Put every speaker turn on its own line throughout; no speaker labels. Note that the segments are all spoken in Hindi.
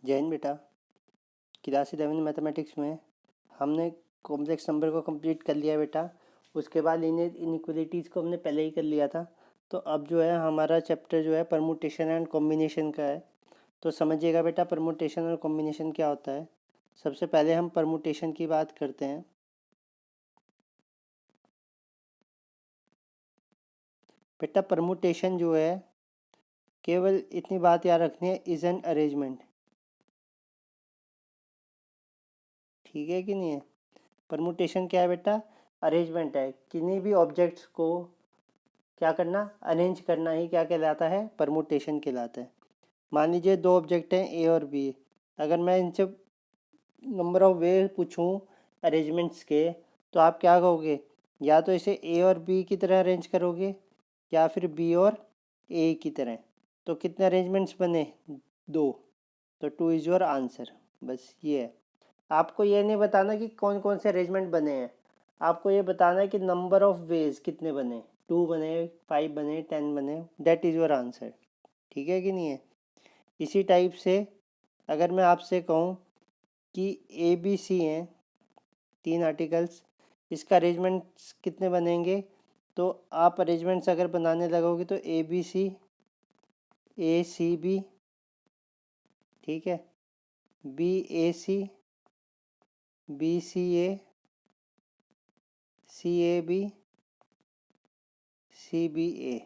जैन बेटा, क्लास 11 मैथमेटिक्स में हमने कॉम्प्लेक्स नंबर को कंप्लीट कर लिया बेटा। उसके बाद इनइक्वलिटीज़ को हमने पहले ही कर लिया था। तो अब जो है हमारा चैप्टर जो है परमुटेशन एंड कॉम्बिनेशन का है। तो समझिएगा बेटा, परमुटेशन और कॉम्बिनेशन क्या होता है। सबसे पहले हम परमुटेशन की बात करते हैं। बेटा परमुटेशन जो है, केवल इतनी बात याद रखनी है, इज एन अरेंजमेंट। ठीक है कि नहीं है। परमुटेशन क्या है बेटा, अरेंजमेंट है। किन्हीं भी ऑब्जेक्ट्स को क्या करना, अरेंज करना ही क्या कहलाता है, परमुटेशन कहलाता है। मान लीजिए दो ऑब्जेक्ट हैं ए और बी। अगर मैं इनसे नंबर ऑफ वे पूछूं अरेंजमेंट्स के, तो आप क्या कहोगे, या तो इसे ए और बी की तरह अरेंज करोगे या फिर बी और ए की तरह। तो कितने अरेंजमेंट्स बने, दो। तो 2 इज़ योर आंसर। बस ये है। आपको ये नहीं बताना कि कौन कौन से अरेंजमेंट बने हैं, आपको ये बताना है कि नंबर ऑफ वेज कितने बने, 2 बने, 5 बने, 10 बने। That is your answer. ठीक है कि नहीं है। इसी टाइप से अगर मैं आपसे कहूँ कि ए बी सी हैं, 3 आर्टिकल्स, इसका अरेंजमेंट्स कितने बनेंगे। तो आप अरेंजमेंट्स अगर बनाने लगोगे तो ए B C, A C B, ठीक है, B A C, B C A, C A B, C B A.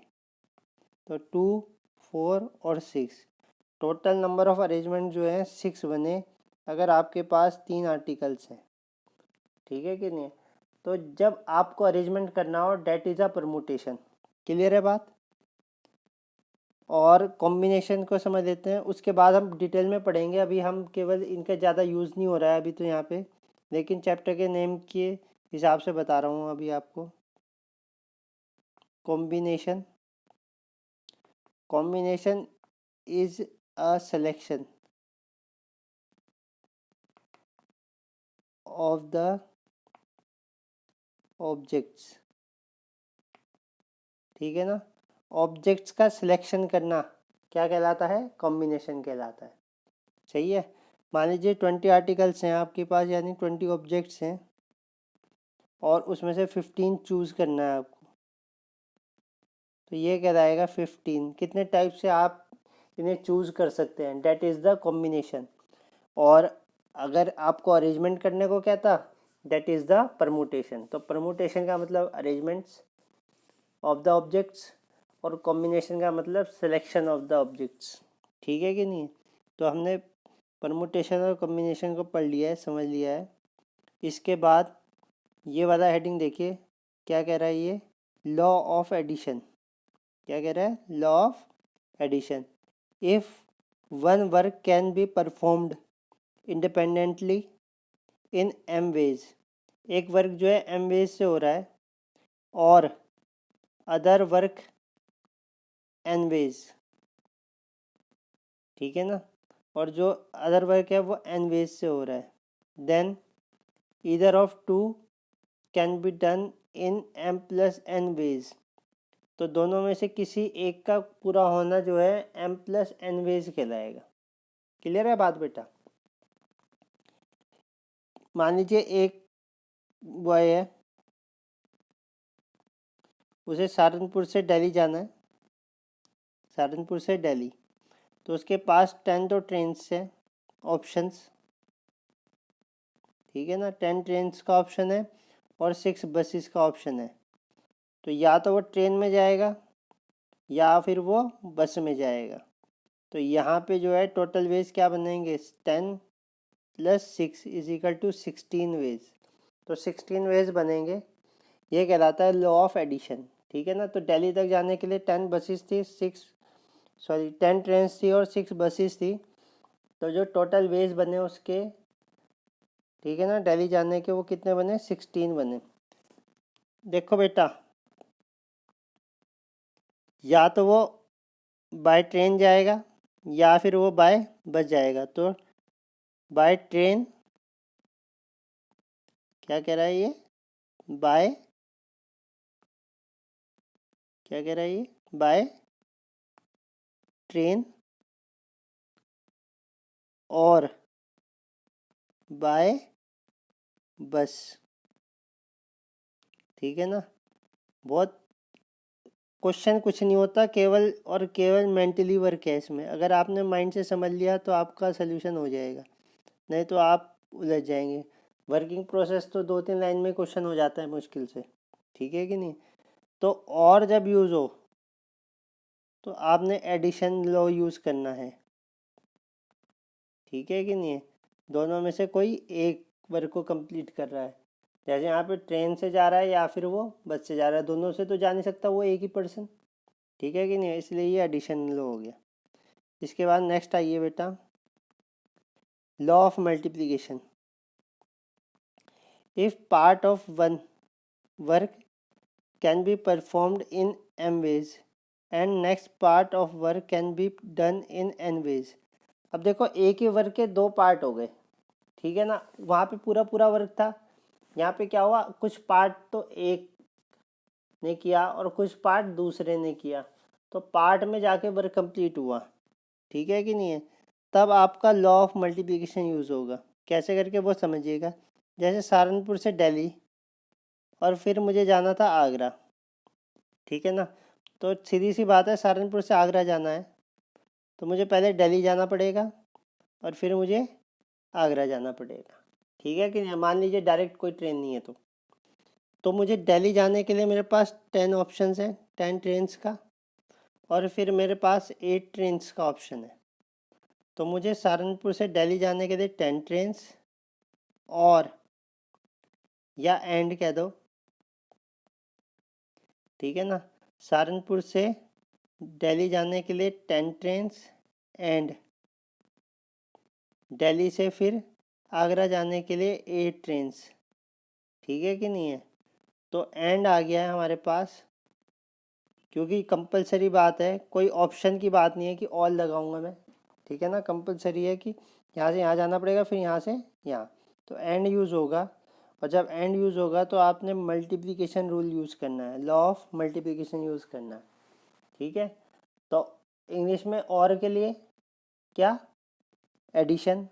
तो 2, 4 और 6, टोटल नंबर ऑफ अरेंजमेंट जो है 6 बने, अगर आपके पास 3 आर्टिकल्स हैं। ठीक है कि नहीं। तो जब आपको अरेंजमेंट करना हो, that is a permutation. Clear है बात। और कॉम्बिनेशन को समझ लेते हैं, उसके बाद हम डिटेल में पढ़ेंगे। अभी हम केवल इनका ज़्यादा यूज़ नहीं हो रहा है अभी तो यहाँ पे, लेकिन चैप्टर के नेम के हिसाब से बता रहा हूँ अभी आपको। Combination, combination is a selection of the objects. ठीक है ना। ऑब्जेक्ट्स का सिलेक्शन करना क्या कहलाता है, कॉम्बिनेशन कहलाता है। सही है। मान लीजिए 20 आर्टिकल्स हैं आपके पास, यानी 20 ऑब्जेक्ट्स हैं, और उसमें से 15 चूज़ करना है आपको। तो ये कहलाएगा 15। कितने टाइप से आप इन्हें चूज़ कर सकते हैं, डेट इज़ द कॉम्बिनेशन। और अगर आपको अरेंजमेंट करने को क्या था, डेट इज़ द परमुटेशन। तो परमुटेशन का मतलब अरेंजमेंट्स ऑफ द ऑब्जेक्ट्स, और कॉम्बिनेशन का मतलब सिलेक्शन ऑफ द ऑब्जेक्ट्स। ठीक है कि नहीं। तो हमने परमुटेशन और कॉम्बिनेशन को पढ़ लिया है, समझ लिया है। इसके बाद ये वाला हेडिंग देखिए, क्या कह रहा है ये, लॉ ऑफ एडिशन। क्या कह रहा है, law of addition. If one work can be performed independently in m ways, एक वर्क जो है एम वेज से हो रहा है, और अदर वर्क एन वेज। ठीक है ना। और जो अदर वर्क है वो एन वेज से हो रहा है, then either of two can be done in m plus n ways. तो दोनों में से किसी एक का पूरा होना जो है एम प्लस एन वेज कहलाएगा। क्लियर है बात बेटा। मान लीजिए एक बॉय है, उसे सहारनपुर से दिल्ली जाना है, सहारनपुर से दिल्ली। तो उसके पास 10 तो ट्रेन्स हैं, ऑप्शंस। ठीक है ना, 10 ट्रेन्स का ऑप्शन है और 6 बसेस का ऑप्शन है। तो या तो वो ट्रेन में जाएगा या फिर वो बस में जाएगा। तो यहाँ पे जो है टोटल वेज क्या बनेंगे, 10 + 6 इज इक्वल टू 16 वेज। तो 16 वेज बनेंगे। ये कहलाता है लॉ ऑफ एडिशन। ठीक है ना। तो दिल्ली तक जाने के लिए 10 बसेस थी, 10 ट्रेन्स थी और 6 बसेस थी। तो जो टोटल वेज बने उसके, ठीक है ना, दिल्ली जाने के, वो कितने बने, 16 बने। देखो बेटा, या तो वो बाय ट्रेन जाएगा या फिर वो बाय बस जाएगा। तो बाय ट्रेन, क्या कह रहा है ये, बाय, क्या कह रहा है ये, बाय ट्रेन और बाय बस। ठीक है ना। बहुत क्वेश्चन कुछ नहीं होता, केवल और केवल मेंटली वर्क है इसमें। अगर आपने माइंड से समझ लिया तो आपका सल्यूशन हो जाएगा, नहीं तो आप उलझ जाएंगे। वर्किंग प्रोसेस तो 2-3 लाइन में क्वेश्चन हो जाता है मुश्किल से। ठीक है कि नहीं। तो और जब यूज़ हो तो आपने एडिशन लॉ यूज़ करना है। ठीक है कि नहीं है। दोनों में से कोई एक वर्क को कंप्लीट कर रहा है। जैसे यहाँ पे ट्रेन से जा रहा है या फिर वो बस से जा रहा है, दोनों से तो जा नहीं सकता वो एक ही पर्सन। ठीक है कि नहीं, इसलिए ये एडिशन लॉ हो गया। इसके बाद नेक्स्ट आइए बेटा, law of multiplication. If part of one work can be performed in m ways and next part of work can be done in n ways। अब देखो एक ही वर्क के दो पार्ट हो गए। ठीक है ना। वहाँ पे पूरा पूरा वर्क था, यहाँ पे क्या हुआ, कुछ पार्ट तो एक ने किया और कुछ पार्ट दूसरे ने किया, तो पार्ट में जाके वर्क कंप्लीट हुआ। ठीक है कि नहीं है। तब आपका लॉ ऑफ मल्टीप्लिकेशन यूज़ होगा। कैसे करके वो समझिएगा। जैसे सहारनपुर से दिल्ली और फिर मुझे जाना था आगरा। ठीक है ना। तो सीधी सी बात है, सहारनपुर से आगरा जाना है तो मुझे पहले दिल्ली जाना पड़ेगा और फिर मुझे आगरा जाना पड़ेगा। ठीक है कि नहीं। मान लीजिए डायरेक्ट कोई ट्रेन नहीं है तो मुझे दिल्ली जाने के लिए मेरे पास 10 ऑप्शंस हैं, 10 ट्रेन्स का, और फिर मेरे पास 8 ट्रेन्स का ऑप्शन है। तो मुझे सहारनपुर से दिल्ली जाने के लिए 10 ट्रेन्स और या एंड कह दो। ठीक है ना। सहारनपुर से दिल्ली जाने के लिए 10 ट्रेन्स एंड दिल्ली से फिर आगरा जाने के लिए 8 ट्रेन्स। ठीक है कि नहीं है। तो एंड आ गया है हमारे पास, क्योंकि कंपलसरी बात है, कोई ऑप्शन की बात नहीं है कि ऑल लगाऊंगा मैं। ठीक है ना। कंपलसरी है कि यहाँ से यहाँ जाना पड़ेगा, फिर यहाँ से यहाँ, तो एंड यूज़ होगा। और जब एंड यूज़ होगा तो आपने मल्टीप्लिकेशन रूल यूज़ करना है, लॉ ऑफ मल्टीप्लिकेशन यूज़ करना है। ठीक है। तो इंग्लिश में और के लिए क्या, एडिशन,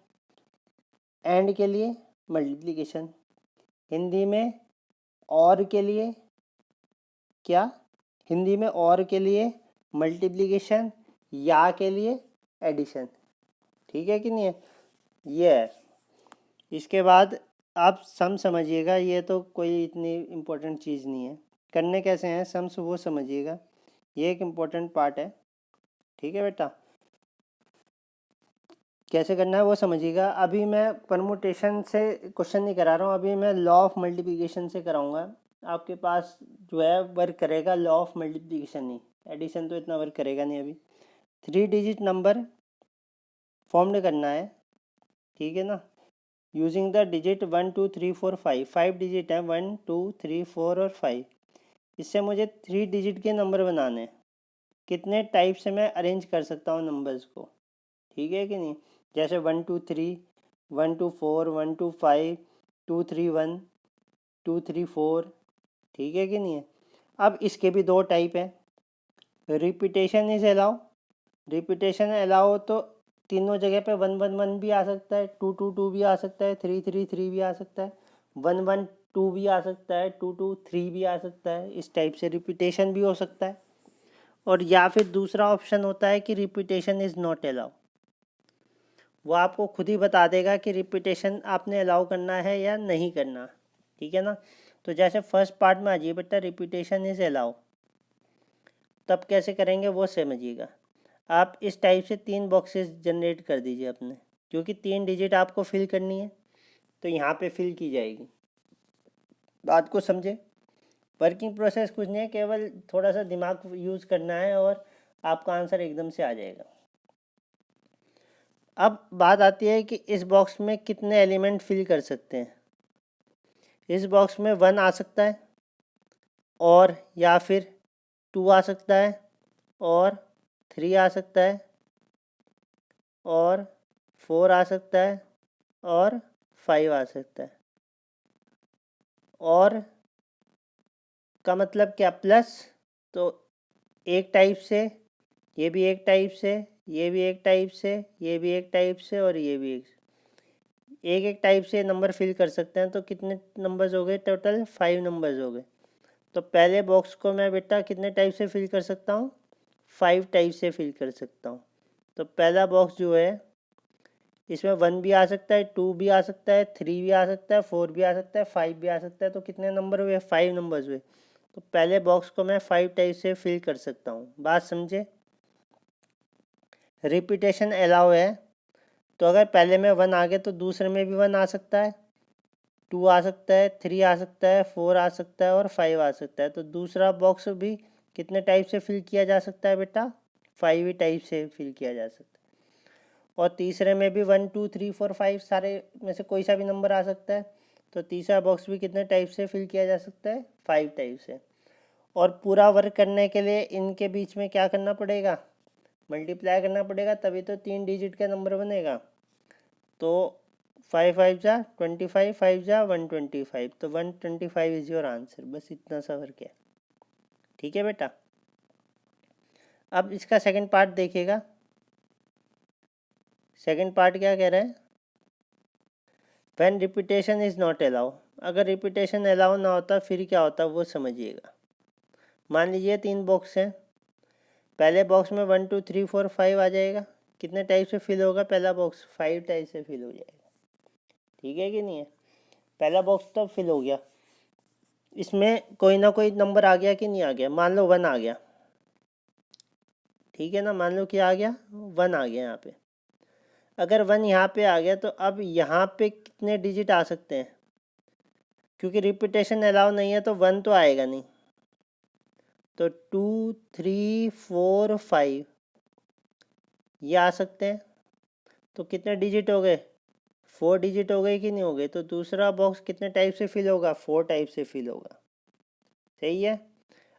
एंड के लिए मल्टीप्लिकेशन। हिंदी में और के लिए क्या, हिंदी में और के लिए मल्टीप्लिकेशन, या के लिए एडिशन। ठीक है कि नहीं है। ये है। इसके बाद आप सम समझिएगा, ये तो कोई इतनी इम्पोर्टेंट चीज़ नहीं है। करने कैसे हैं सम्स वो समझिएगा, ये एक इम्पोर्टेंट पार्ट है। ठीक है बेटा। कैसे करना है वो समझिएगा। अभी मैं परमुटेशन से क्वेश्चन नहीं करा रहा हूँ, अभी मैं लॉ ऑफ मल्टीप्लिकेशन से कराऊंगा। आपके पास जो है वर्क करेगा लॉ ऑफ मल्टीप्लिकेशन, नहीं एडिशन तो इतना वर्क करेगा नहीं। अभी 3 डिजिट नंबर फॉर्म्ड करना है। ठीक है ना। यूजिंग द डिजिट 1 2 3 4 5, 5 डिजिट है, 1 2 3 4 और 5। इससे मुझे 3 डिजिट के नंबर बनाने हैं। कितने टाइप से मैं अरेंज कर सकता हूँ नंबर्स को। ठीक है कि नहीं। जैसे 1 2 3, 1 2 4, 1 2 5, 2 3 1, 2 3 4। ठीक है कि नहीं है। अब इसके भी दो टाइप है। Repetition is allow, repetition allow तो तीनों जगह पे 1 1 1 भी आ सकता है, 2 2 2 भी आ सकता है, 3 3 3 भी आ सकता है, 1 1 2 भी आ सकता है, 2 2 3 भी आ सकता है। इस टाइप से रिपीटेशन भी हो सकता है। और या फिर दूसरा ऑप्शन होता है कि रिपीटेशन इज़ नॉट अलाउ। वो आपको खुद ही बता देगा कि रिपीटेशन आपने अलाउ करना है या नहीं करना। ठीक है ना। तो जैसे फर्स्ट पार्ट में आ जाइए बेटा, रिपीटेशन इज़ अलाउ। तब कैसे करेंगे वो समझिएगा। आप इस टाइप से 3 बॉक्सेस जनरेट कर दीजिए अपने, क्योंकि 3 डिजिट आपको फिल करनी है तो यहाँ पे फिल की जाएगी। बात को समझे। वर्किंग प्रोसेस कुछ नहीं है, केवल थोड़ा सा दिमाग यूज़ करना है और आपका आंसर एकदम से आ जाएगा। अब बात आती है कि इस बॉक्स में कितने एलिमेंट फिल कर सकते हैं। इस बॉक्स में 1 आ सकता है, और या फिर 2 आ सकता है, और 3 आ सकता है, और 4 आ सकता है, और 5 आ सकता है। और का मतलब क्या, प्लस। तो एक टाइप से, ये भी एक टाइप से, ये भी एक टाइप से, ये भी एक टाइप से, और ये भी एक एक टाइप से नंबर फिल कर सकते हैं। तो कितने नंबर्स हो गए टोटल? 5 नंबर्स हो गए। तो पहले बॉक्स को मैं बेटा कितने टाइप से फिल कर सकता हूँ? 5 टाइप से फिल कर सकता हूँ। तो पहला बॉक्स जो है इसमें 1 भी आ सकता है, 2 भी आ सकता है, 3 भी आ सकता है, 4 भी आ सकता है, 5 भी आ सकता है। तो कितने नंबर हुए? 5 नंबर्स हुए। तो पहले बॉक्स को मैं 5 टाइप से फिल कर सकता हूँ। बात समझे? रिपीटेशन अलाउ है, तो अगर पहले में 1 आ गया तो दूसरे में भी 1 आ सकता है, 2 आ सकता है, 3 आ सकता है, 4 आ सकता है, और 5 आ सकता है। तो दूसरा बॉक्स भी कितने टाइप से फिल किया जा सकता है बेटा? 5 ही टाइप से फिल किया जा सकता है। और तीसरे में भी 1 2 3 4 5 सारे में से कोई सा भी नंबर आ सकता है। तो तीसरा बॉक्स भी कितने टाइप से फिल किया जा सकता है? 5 टाइप से। और पूरा वर्क करने के लिए इनके बीच में क्या करना पड़ेगा? मल्टीप्लाई करना पड़ेगा, तभी तो 3 डिजिट का नंबर बनेगा। तो 5 5 जा 25, 5 जा 125, तो 125 इज योर आंसर। बस इतना सा वर्क है। ठीक है बेटा। अब इसका सेकंड पार्ट देखिएगा। सेकंड पार्ट क्या कह रहा है? When repetition is not allow. अगर रिपीटेशन अलाउ ना होता फिर क्या होता वो समझिएगा। मान लीजिए 3 बॉक्स हैं। पहले बॉक्स में 1 2 3 4 5 आ जाएगा। कितने टाइप से फिल होगा? पहला बॉक्स 5 टाइप से फिल हो जाएगा। ठीक है कि नहीं है? पहला बॉक्स तो फिल हो गया। इसमें कोई ना कोई नंबर आ गया कि नहीं आ गया? मान लो 1 आ गया। ठीक है ना? मान लो क्या आ गया? 1 आ गया यहाँ पे। अगर 1 यहाँ पे आ गया तो अब यहाँ पे कितने डिजिट आ सकते हैं? क्योंकि रिपीटेशन अलाउ नहीं है तो 1 तो आएगा नहीं। तो 2 3 4 5 ये आ सकते हैं। तो कितने डिजिट हो गए? 4 डिजिट हो गए कि नहीं हो गए? तो दूसरा बॉक्स कितने टाइप से फिल होगा? 4 टाइप से फिल होगा। सही है।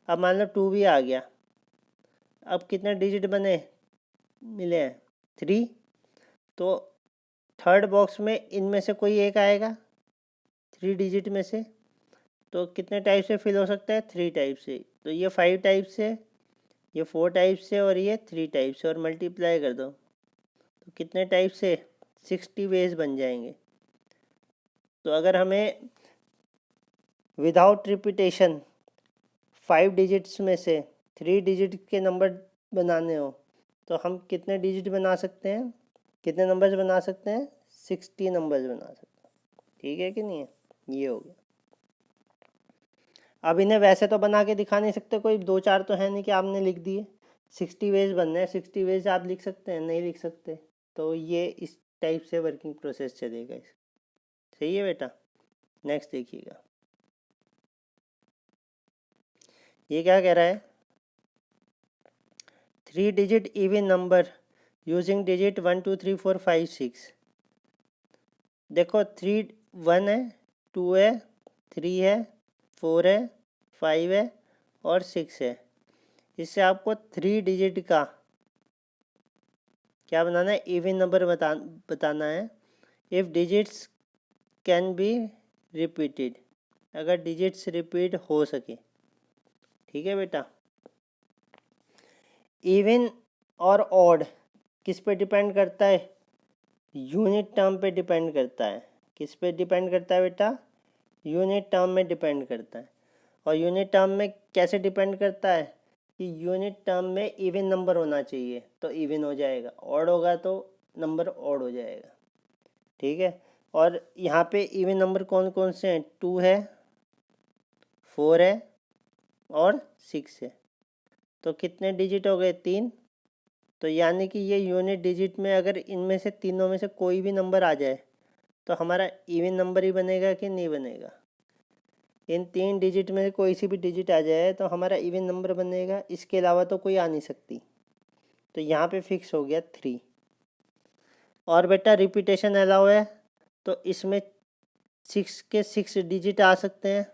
अब मान लो 2 भी आ गया। अब कितने डिजिट बने मिले हैं? 3। तो थर्ड बॉक्स में इनमें से कोई एक आएगा 3 डिजिट में से। तो कितने टाइप से फिल हो सकता है? 3 टाइप से। तो ये 5 टाइप से, ये 4 टाइप से, और ये 3 टाइप से, और मल्टीप्लाई कर दो तो कितने टाइप से? 60 वेज बन जाएंगे। तो अगर हमें विदाउट रिपीटेशन 5 डिजिट्स में से 3 डिजिट के नंबर बनाने हो तो हम कितने डिजिट बना सकते हैं? कितने नंबर्स बना सकते हैं? 60 नंबर्स बना सकते हैं। ठीक है कि नहीं है? ये हो गया। अब इन्हें वैसे तो बना के दिखा नहीं सकते, कोई 2 4 तो है नहीं कि आपने लिख दिए। 60 वेज बनने हैं। 60 वेज आप लिख सकते हैं? नहीं लिख सकते। तो ये इस टाइप से वर्किंग प्रोसेस चलेगा। सही है बेटा। नेक्स्ट देखिएगा। ये क्या कह रहा है? 3 digit even number using digit 1 2 3 4 5 6। देखो 3 1 है, 2 है, 3 है, 4 है, 5 है, और 6 है। इससे आपको 3 डिजिट का क्या बनाना है? इवन नंबर बताना है। If digits can be repeated, अगर डिजिट्स रिपीट हो सके। ठीक है बेटा। इवन और ऑड किस पे डिपेंड करता है? यूनिट टर्म पे डिपेंड करता है। किस पे डिपेंड करता है बेटा? यूनिट टर्म में डिपेंड करता है। और यूनिट टर्म में कैसे डिपेंड करता है? कि यूनिट टर्म में इवन नंबर होना चाहिए तो इवन हो जाएगा, ऑड होगा तो नंबर ऑड हो जाएगा। ठीक है। और यहाँ पे इवन नंबर कौन कौन से हैं? 2 है, 4 है, और 6 है। तो कितने डिजिट हो गए? 3। तो यानी कि ये यूनिट डिजिट में अगर इनमें से तीनों में से कोई भी नंबर आ जाए तो हमारा इवन नंबर ही बनेगा कि नहीं बनेगा? इन 3 डिजिट में कोई सी भी डिजिट आ जाए तो हमारा इवन नंबर बनेगा, इसके अलावा तो कोई आ नहीं सकती। तो यहाँ पे फिक्स हो गया 3। और बेटा रिपीटेशन अलाउ है तो इसमें 6 के 6 डिजिट आ सकते हैं,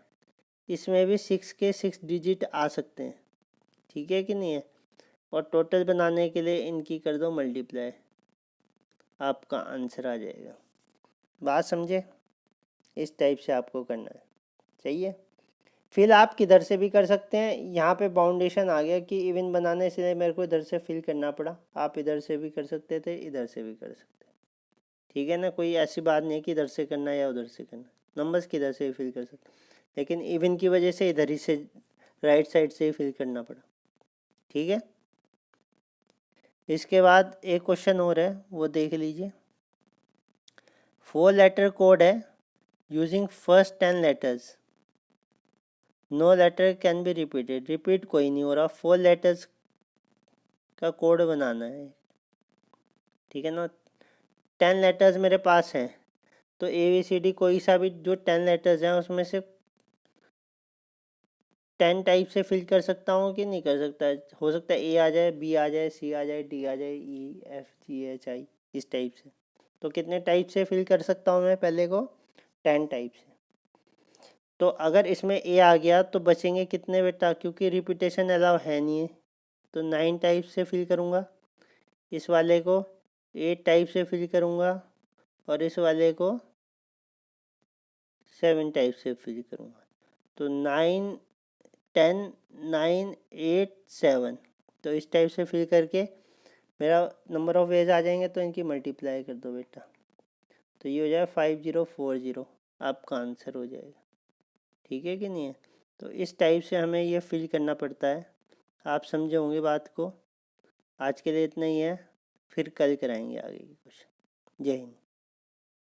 इसमें भी 6 के 6 डिजिट आ सकते हैं। ठीक है कि नहीं है? और टोटल बनाने के लिए इनकी कर दो मल्टीप्लाई, आपका आंसर आ जाएगा। बात समझे? इस टाइप से आपको करना है। सही है। फिल आप किधर से भी कर सकते हैं। यहाँ पे बाउंडेशन आ गया कि इवन बनाने से मेरे को इधर से फिल करना पड़ा। आप इधर से भी कर सकते थे, इधर से भी कर सकते हैं, ठीक है ना। कोई ऐसी बात नहीं है कि इधर से करना है या उधर से करना, नंबर्स किधर से भी फिल कर सकते हैं, लेकिन इवन की वजह से इधर ही से राइट साइड से ही फिल करना पड़ा, ठीक है। इसके बाद एक क्वेश्चन और है, वो देख लीजिए। 4 लेटर कोड है, using first 10 letters, no letter can be repeated. Repeat कोई नहीं हो रहा, 4 लेटर्स का कोड बनाना है, ठीक है ना। 10 लेटर्स मेरे पास हैं, तो ABCD कोई सा भी जो 10 लेटर्स हैं उसमें से 10 टाइप से फिल कर सकता हूँ कि नहीं कर सकता। हो सकता है A आ जाए, B आ जाए, C आ जाए, D आ जाए, EFGHI, इस टाइप से। तो कितने टाइप से फिल कर सकता हूँ मैं पहले को? 10 टाइप से। तो अगर इसमें A आ गया तो बचेंगे कितने बेटा, क्योंकि रिपीटेशन अलाउ है नहीं है, तो 9 टाइप से फिल करूँगा। इस वाले को 8 टाइप से फिल करूँगा और इस वाले को 7 टाइप से फिल करूँगा। तो 9 10 9 8 7, तो इस टाइप से फिल करके मेरा नंबर ऑफ वेज आ जाएंगे, तो इनकी मल्टीप्लाई कर दो बेटा, तो ये हो जाएगा 5040, आपका आंसर हो जाएगा, ठीक है कि नहीं है। तो इस टाइप से हमें ये फिल करना पड़ता है। आप समझे होंगे बात को। आज के लिए इतना ही है, फिर कल कराएंगे आगे की क्वेश्चन। जय हिंद।